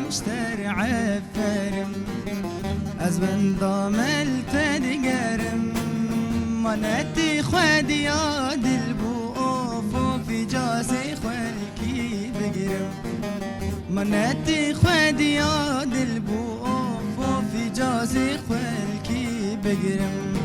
مشتر عفرم از بندام التدقرم مناتي خود يا دلبو اوفو في جاسي خلكي بقرم مناتي خود يا دلبو اوفو في جاسي خلكي بقرم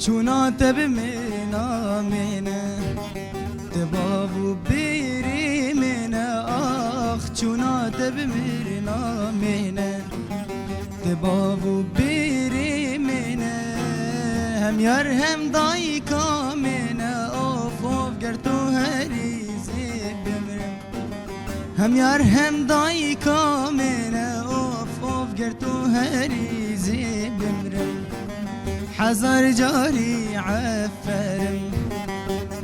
چونات بمنا منا تبابو بيري منا آخ چونات بمنا منا تبابو بيري منا هم يار هم دايكا منا اوف اوف گرتو هريزي بمرم هم يار هم دايكا منا اوف اوف گرتو هريزي بمرم حزر جاري عفرم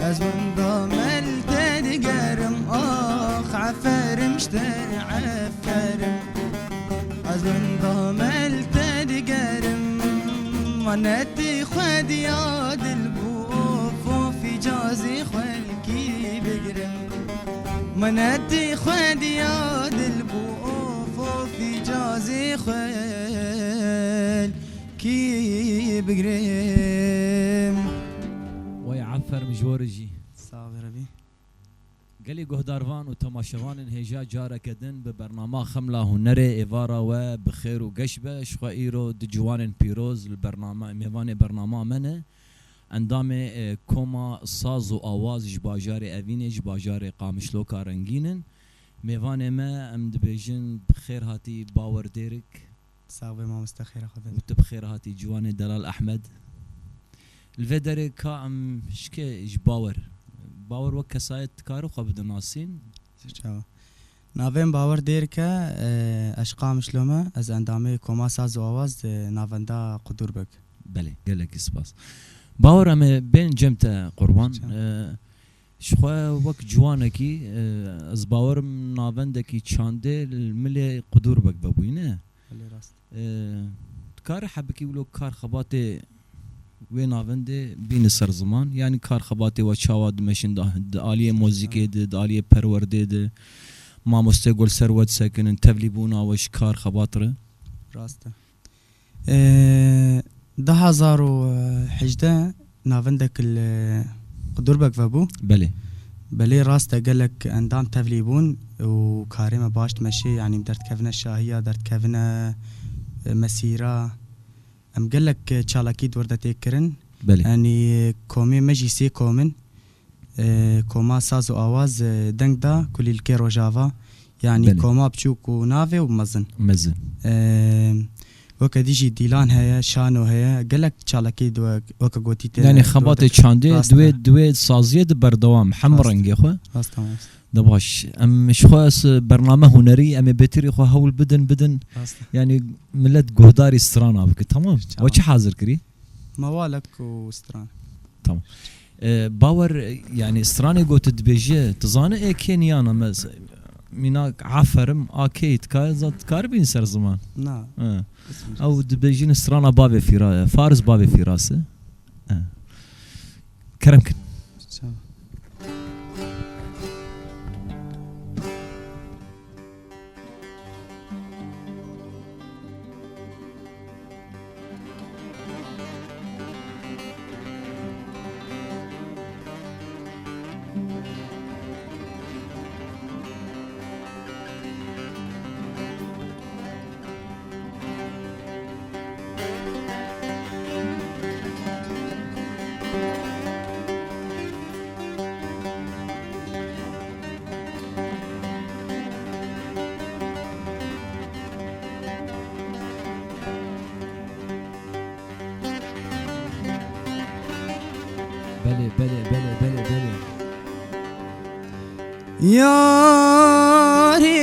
از بندام التدقرم آخ عفرم شتر عفرم از بندام التدقرم مناتي خود يا دلبو اوفو في جازي خلكي بقرم مناتي خود يا دلبو اوفو في جازي كي بقريم ويعفر مجورجي صاغر بي قالي قهداروان وتماشوان انهجا جارة كدن ببرنامج خملة هنري إيفارا وبخير وقشبة شخائيرو دجوان بيروز البرنامج ميوان برنامج منه اندام كوما صاز وآواز جباجاري أفيني جباجاري قامشلو كارنجينن ميوان ما ام دبيجن بخير هاتي باور ديرك صاحبي ما مستخير خذ وانت بخير هاتي جواني دلال احمد الفيدري كام شكي باور باور وكسايت كارو قبض ناسين نافين باور ديركا اشقام شلومه از اندامي كوما ساز واواز نافندا قدور بك بله قالك سباس باور ام بين جمته قربان شخوا وك جوانكي از باور نافندكي چانده الملي قدور بك ببوينه راست کار حبکی ولو کار خباته و ناونده بین سر زمان یعنی کار خباته و چاواد مشین ده عالیه موزیکی ده عالیه پرورده ده ما مستقل سروت سکنن تبلیبونا وش کار خباطره راسته 2018 ناوندك القدور بك فابو بله راسته قالك اندام تبليبون وكاريمه باش تمشي يعني درت كفنا الشاهيه درت كفنا مسيره ام قالك تشالاكي ورده تكرن يعني كومي مجلسي كومن كوما سازو اواز دنگدا كل الكيرو جافا يعني كوما بتشوك ونافي ومزن وكديجي ديلان هي شانو هي قالك تشالاكي وك غوتي يعني خباطه چانده دوي سازيه بردوام حمرنگ اخو تمام دباش ام مش خاص برنامج هنري ام بتري خو هول بدن يعني ملت قهداري استرانا بك تمام وش حاضر كري موالك وستران تمام باور يعني استراني قوت دبيجي تظانه اي كينيانا مز مناك عفرم اكيد كازت كاربين سر زمان نعم او دبيجين استرانا بابي في فارس بابي في راسه كرمكن بله بله بله بله بله ياري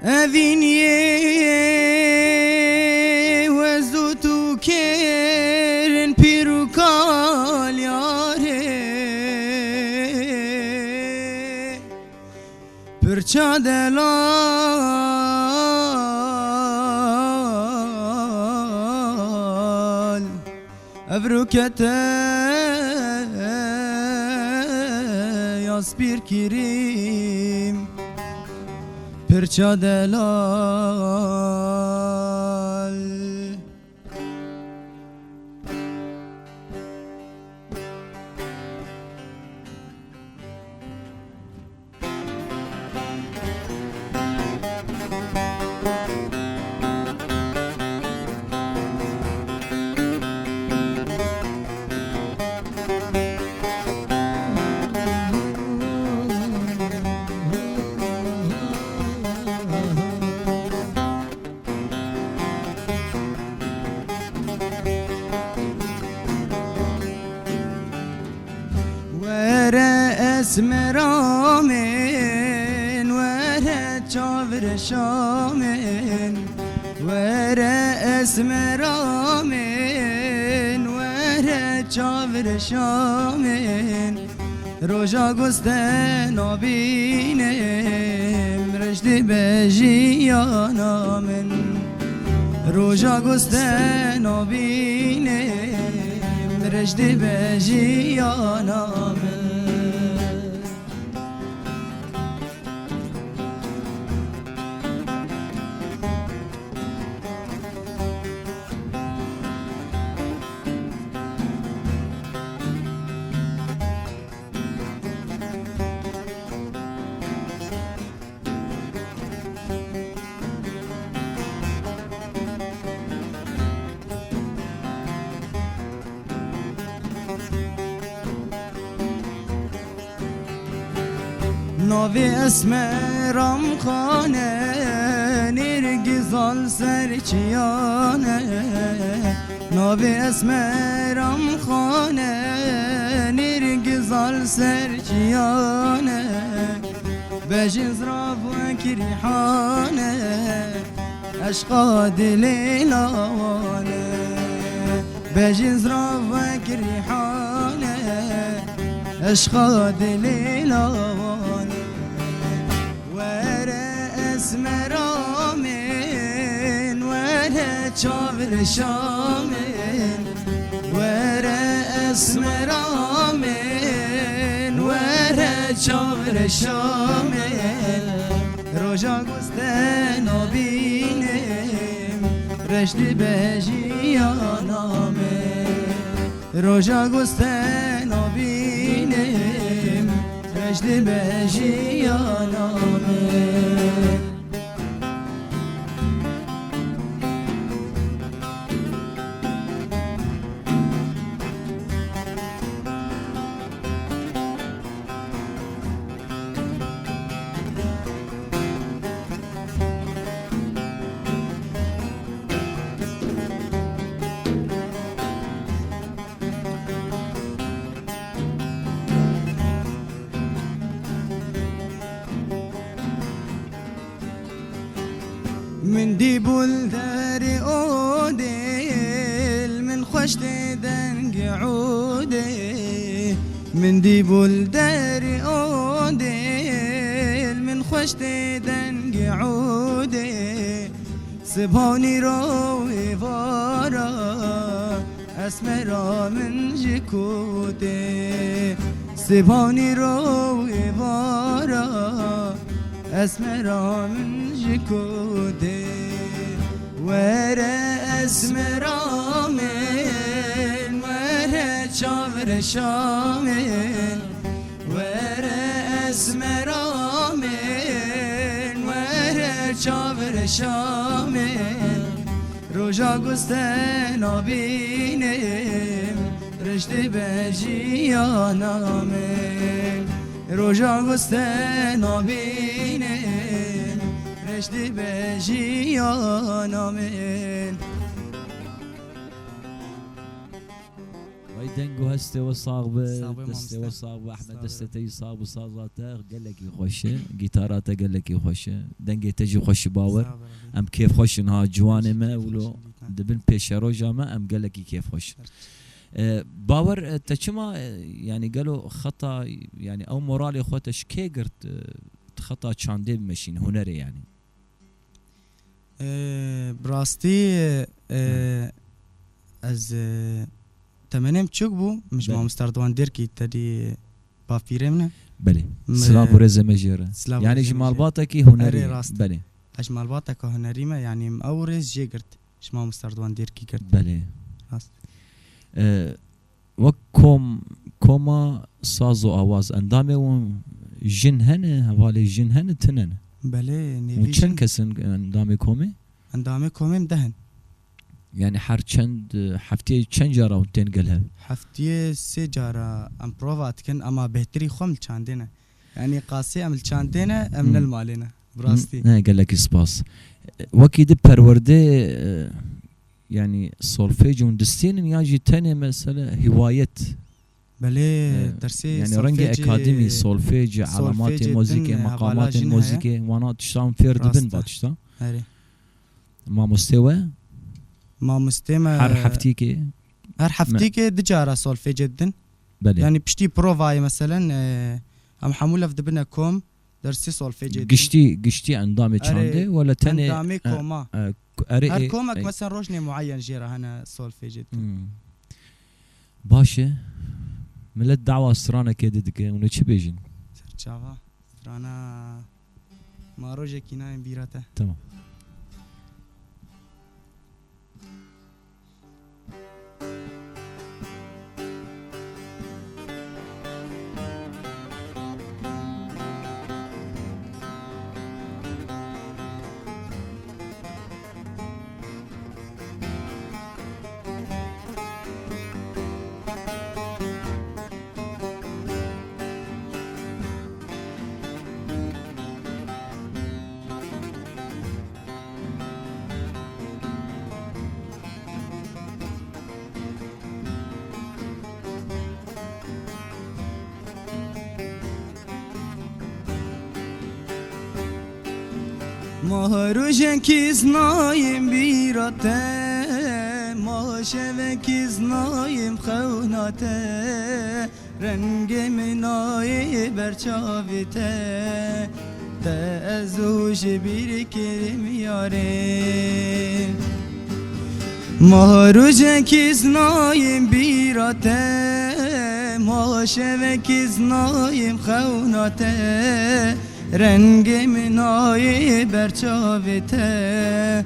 Avinye Wazutu Keren Pirukal Yare Percha delal Evrukete Yaspir Kirim Percha delal اسمرامن وره چاور شامن وره اسمرامن وره چاور شامن روژا گستن آبینم رشدی بجیانامن روژا گستن آبینم رشدی بجیانامن ناوی اسم رمخانه نرگزال سرچیانه ناوی اسم رمخانه نرگزال سرچیانه بجز راف وکریحانه عشقا دلی لاوانه بجز راف وکریحانه عشقا دلی لاوانه اسمرامن وره چاور شامن وره اسمرامن وره چاور شامن روژا گستن آبینم رشدی بجیانامن روژا گستن آبینم رشدی بجیانامن من دي بولداري أوديل من خشت دنق عودي من دي بولداري أوديل من خشت دنق عودي سبحاني روي فارا أسمرا من جكودي سبحاني روي فارا أسمرا من جكودي ورا أسمرا من ورا شاور شامن ورا أسمرا من ورا شاور شامن روژا گستن آبینم رشد بجیانامن روژا گستن آبینم رشد بجیانامن دنگو هسته و صاغبه دسته و صاغبه احمد دسته صاغب و صازاته قال لك يخشه جيتاراته قال لك يخشه دنگي تجي خوش باور ام كيف خوش انها جوانه ما ولو دبن بيشرو جامه ام قال لك كيف خوش باور تشما يعني قالوا خطا يعني او مورالي خوتش كي قرت خطا شاندي بمشين هنري يعني براستي از تمنم چوك بو مش ما مستردوان ديركي تدي بافيرمنا بله سلاف ورزه مجيره يعني جمال باطكي هنري بله اجمال باطك هنري ما يعني مورز جيغرت مش ما مستردوان ديركي قرت بله راست وكم كوما سازو آواز اندامه و جن هنه حوالی جن هنه تنن بله و چند کسن اندامه کومه؟ اندامه کومه دهن يعني هر چند هفته چند جارا و تنقلها؟ هفته 3 جارا ام پروفات کن اما بهتری خوم چاندینه يعني قاسي ام چاندینه ام المالینه براستي نه قال لك سباس وكيد پرورده يعني سولفيج وندستين ياجي تاني مسألة هواية بله درسي يعني رنجي أكاديمي سولفيج علامات موسيقى مقامات موسيقى وانا تشتغل فرد بن باتشتا ما مستوى هر حفتيكي دجارة سولفيج جدا بله يعني بشتي بروفاي مثلا ام حمولة في دبنا كوم درسي سولفيج جدا قشتي اندامي چانده ولا تاني اندامي كوما هر كومك مثلا روجني معين جيرا هنا سولفيج باشه من الدعوة استرانا كده دكه ونه چه بيجين سرچاوا استرانا ما روجه كينا بيراته تمام مهروجن کیز نایم بیراته ماشون کیز نایم خوناته رنگ منای برچاویته تازوش بیر کریم یاره مهروجن کیز نایم بیراته ماشون کیز نایم خوناته رنگ منای برچاوته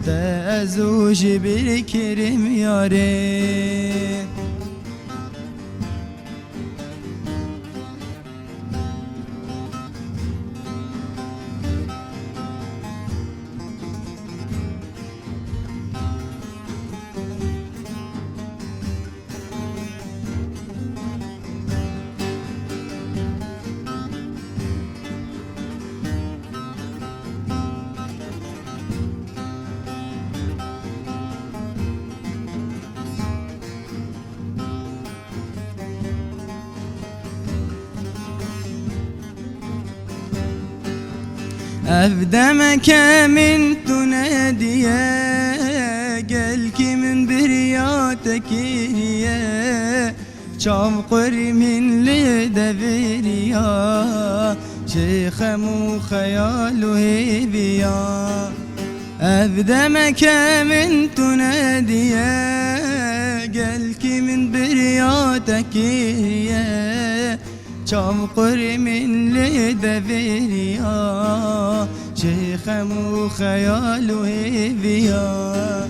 تازوش بیر کریم یاره أفدمك من تناديه قل كي من برياتك هي شوقر من لدبريا شيخ مو خياله بيا أفدمك من تناديه قل كي من برياتك هي شوقر من لدبريا شيخ مو خياله بيا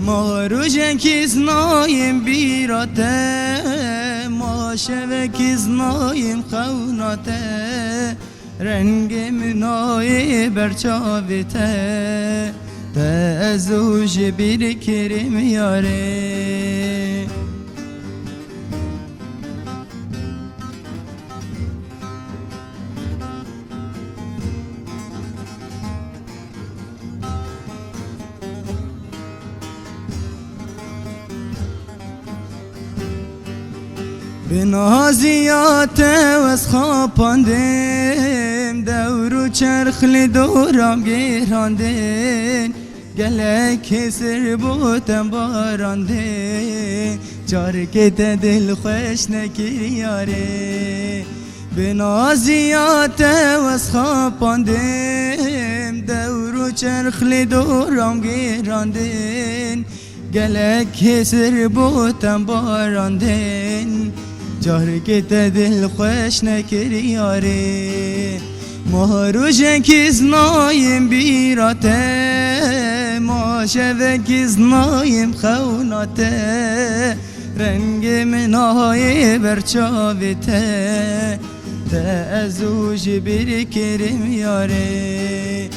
مهروجن كيز نايم بيراته ماشون كيز نايم خوناته رنگ منای برچاوته تازوش بیر کریم یاره بنازیات وز خواباندیم دورو چرخ لدورم گیراندین گلک سر بودم باراندین چارکت دل خوش نکریاره بنازیات وز خواباندیم دورو چرخ لدورم گیراندین گلک سر بودم باراندین جارکت دل خوش نکریاره مهرو جنکیز نایم بیراته ما شوکیز نایم خوناته رنگ منای برچاوته تأزوج بیر کریم یاره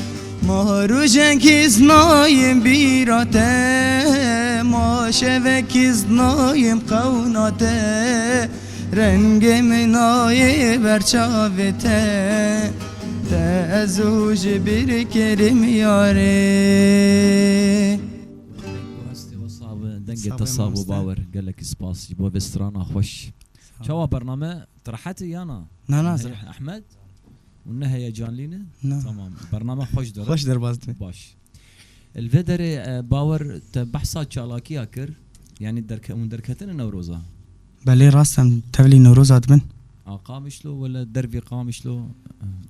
مهرو جنکیز نایم بیراته ما شوکیز نایم خوناته رنگ منای برچاوته تأزوج بیر کریم یاره دنگه تصاب و باور قال لك سباس جبوا بسترانا خوش شوا برنامج طرحتي يانا نه احمد والنهايه جان لينا تمام برنامج خوش در خوش در باش الفيدر باور بحثات شالاكي اكر يعني دركتن نوروزا بله راستم تولي نوروز ادمن قامشلو ولا دربي قامشلو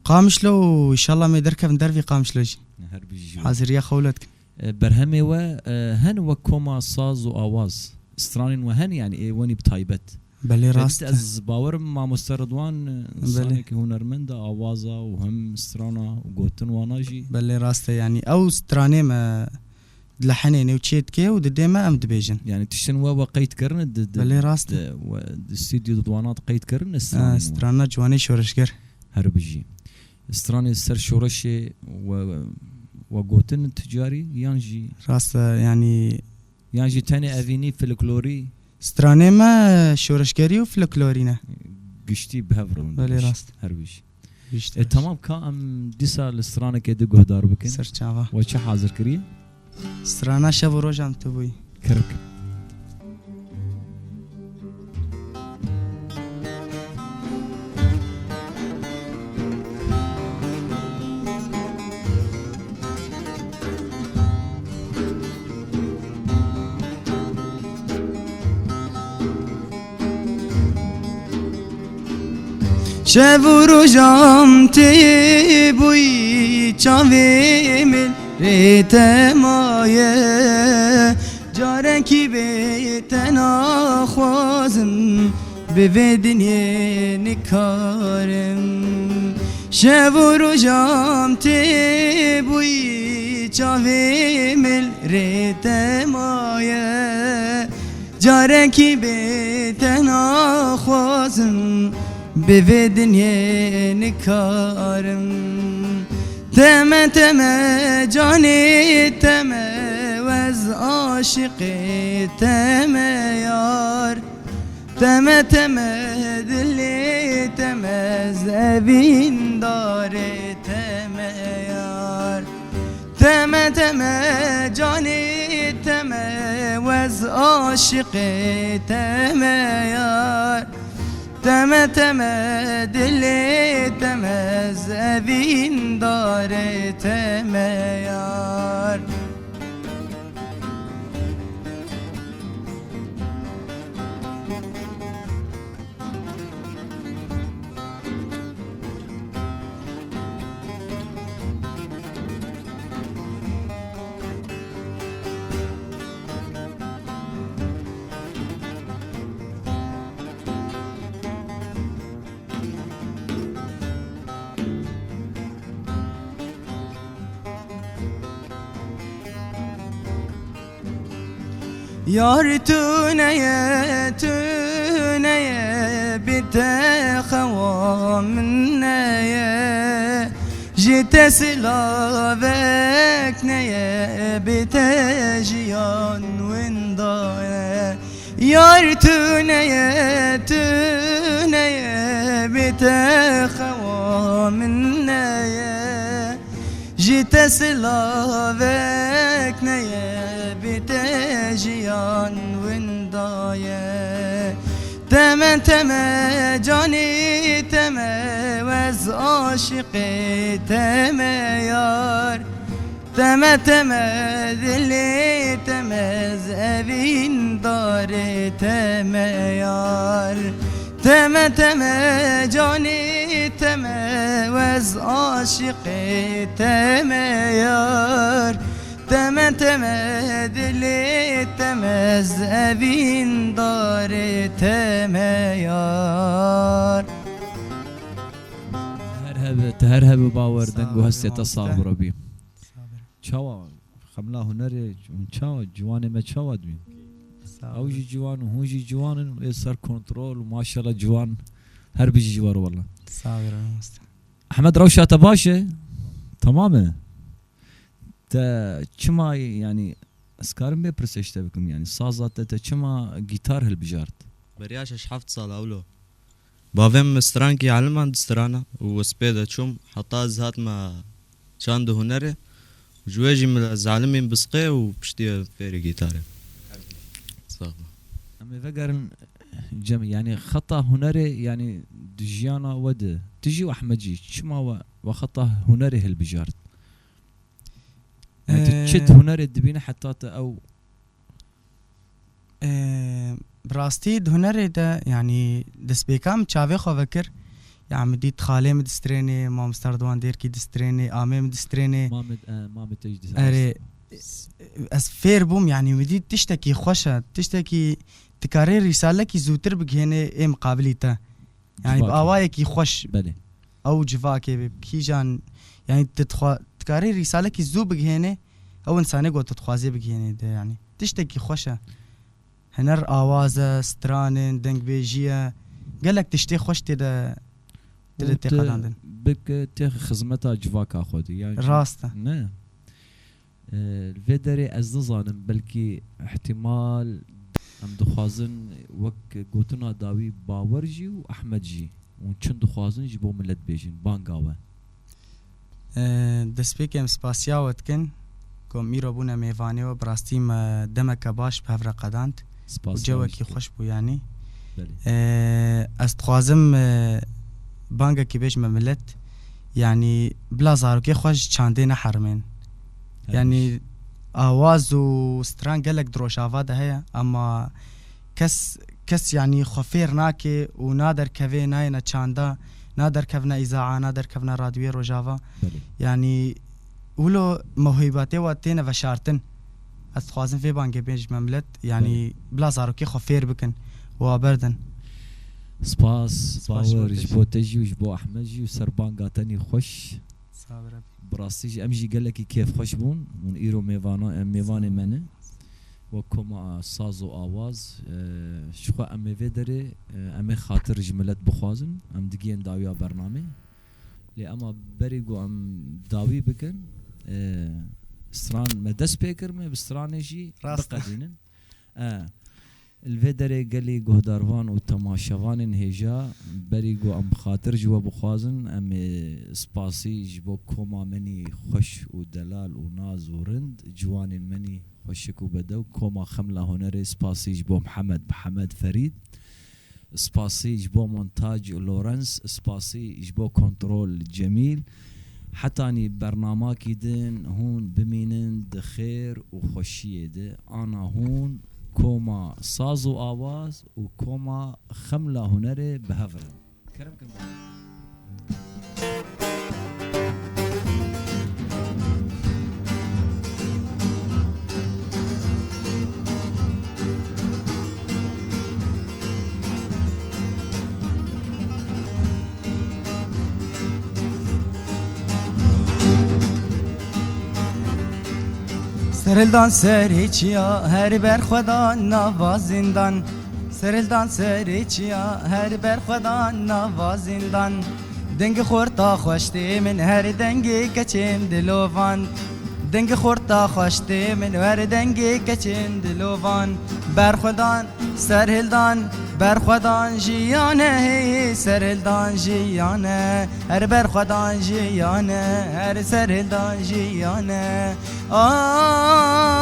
قامشلو ان شاء الله ما دركب دربي قامشلو هربي حاضر يا خولتك برهمي وهن وكوما صاز واواز استرانين وهن يعني ايه وني بتايبت بله راست از باور ما مستردوان صاني که هنرمند آوازا وهم استرانا وقوتن واناجي بله راست يعني او استراني ما لحنين وشيت كي ودديما ام دبيجن يعني تشتن وقيت كرن بله راست استوديو دوانات قيت كرن استرانا جواني شورشگر هربجي استراني السر شورشي وقوتن التجاري يانجي راست يعني يانجي تاني افيني فلكلوري استراني ما شورشگری و فلکلورینه گشتی بهفرون بله راست هربیش تمام كام ديسا الاسترانه كده قهدار بكن سرچاوا وچه حاضر كريه استرانه شب و روزم تو بوی كرك شب و روزم تی بوی چاوی مل ریت مایه جارن کی بیتنا خوازم به دنیا نکارم شب و روزم تی بوی چاوی مل ریت مایه جارن کی بیتنا خوازم به دنیا نکارم تمه تمه جانی تمه وز عاشقی تمه یار تمه تمه دلی تمه زبین داره تمه یار تمه تمه جانی تمه وز عاشقی تمه یار تمه تمه دلی تمه زبین داره تمه یار یار تو نیه بیت خوام نیه جیت سلاوک نیه بیت جیان وندایه یار تو نیه بیت خوام نیه جیت سلاوک نیه بیت جیان وندایه تمه تمه جانی تمه وز عاشقی تمه یار تمه تمه دلی تمه زوین داره تمه یار تمه تمه جانی تمه وز عاشقی تمه یار تمه تمه دلی تمه زوین داره تمه یار تهرهب باور دنگو هستی تصابر بی چاوا خملا هنری چاوا جوان ما چاوا دوین اوجي جوان وهوجي جوان ويصير كنترول وما شاء الله جوان هر بيجي جوار والله صابر احمد روشة تباشا تماما تا كما يعني اسكارم بيبرسيش تبكم يعني صازات تا كما جيتار هالبجارت برياش حفت صال اولو بافم مسترانكي علمان دسترانا وسبيدا تشوم حطا زهات ما شاندو هنري وجواجي من زعلمين بسقي وبشتي فيري جيتاري أما فقرن جميع يعني خطأ هنري يعني دجيانا ود تجي وأحمدجي شما وخطأ هنري هالبجارت تشت هنري دبينا حتى أو براستي هنري ده يعني دسبيكام تشافي خو فكر يعني مديت خالي مدستريني ما مستردوان دير كي دستريني آمي مدستريني ما متجدس أري از فير بوم يعني مديت تشتكي خوشة تشتكي تكاري رسالة كي زوتر بجهنة ايه مقابليته يعني بأوايا كي خوش بلي او جفاكي بكيجان يعني تكاري رسالة كي زو بجهنة او انساني قوة تتخوازي بجهنة ده يعني تشتكي خوشة هنر آوازة سترانن دنگ بيجية قالك تشتي خوش تدا تقداندن بك تخ خزمتا جفاكا خودي يعني راسته نه الفيدري از نظانم بلكي احتمال ام دخوازن وك قوتنا داوي باورجي و احمد جي ونچن دخوازن جبو ملت بيجين بانقاوه دسبيك ام سباسياوت كن كوم ميرو بونا ميفاني و براستيم دمك باش بهفر قدانت وجوكي خوش بو يعني استخوازم بانقا كي بيج مملت يعني بلا زاروكي خوش چاندين حرمين يعني آواز و ستران قالك دروش آواده هيا أما كس يعني خفير ناكي ونادر كفي ناينا چاندا نادر كفنا إذاعة نادر كفنا راديوية روجافا يعني ولو موهباتي واتينا وشارتن أستخوازن في بانجي بيج مملت يعني بلا زاروكي خفير بكن وابردن سباس باور جبو تجي وجبو أحمد جي وسربان قاتني خوش صابر براستيجي امجي قال لك كيف خشبون من ايرو ميفاني منه وكما ساز واواز شخو ام فيدري ام خاطر جملت بخوازن ام دقين داويا برنامج لي اما بريقو ام داوي بكن استران مدس بيكر مي بسترانجي بقدينن الفيدري قال لي قهداروان وتماشوان انهجا بريقو ام خاطر جوا بخوازن ام سباسي جبو كوما مني خوش ودلال وناز ورند جوان مني خوشكو بدو كوما خملا هنري سباسي جبو محمد فريد سباسي جبو مونتاج لورنس سباسي جبو كنترول جميل حتى اني برنامجي دين هون بمينن دخير وخوشيه ده انا هون كوما ساز وآواز وكوما خملة هنري بهفر كرمكم سرلدان سریچیا هر بر خدا نوازندان سرلدان سریچیا هر بر خدا نوازندان دنگ خورتا خوشتی من هر دنگی کچین دلوان دنگ خورتا خوشتی من هر دنگی کچین دلوان بر خدا سرلدان بر خدا جیانه سرلدان جیانه هر بر خدا جیانه هر سرلدان جیانه آخ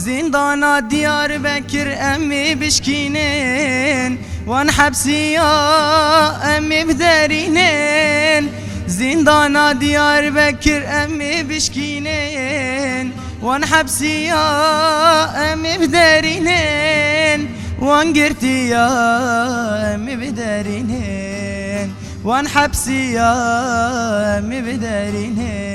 زندانا ديار بكر أمي بشكينين وان حبسيا أمي بدارينين زندانا ديار بكر أمي بشكينين وان حبسيا أمي بدارينين وان قرتيا أمي بدارينين وان حبسيا أمي بدارينين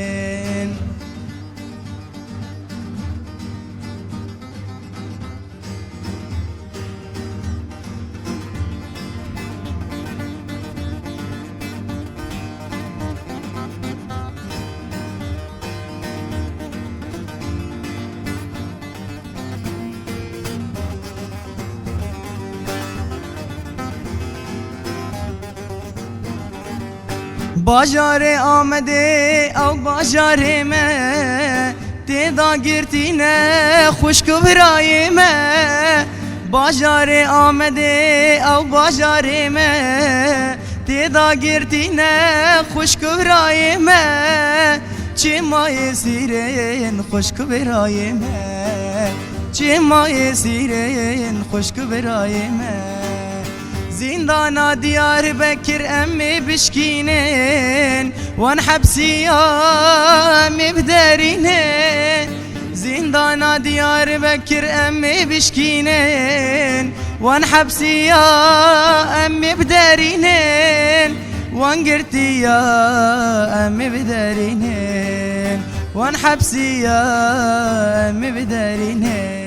باجار آمده او باجار ما تدا گرتینه خوشک برای ما باجار آمده او باجار ما تدا گرتینه خوشک برای ما چه مای سیرین خوشک برای ما چه مای سیرین خوشک برای ما زندانا ديار بكر أمي بشكينين وان حبسيا أمي بدارينين زندانا ديار بكر أمي بشكينين وان حبسيا أمي بدارينين وان قرتيا أمي بدارينين وان حبسيا أمي بدارينين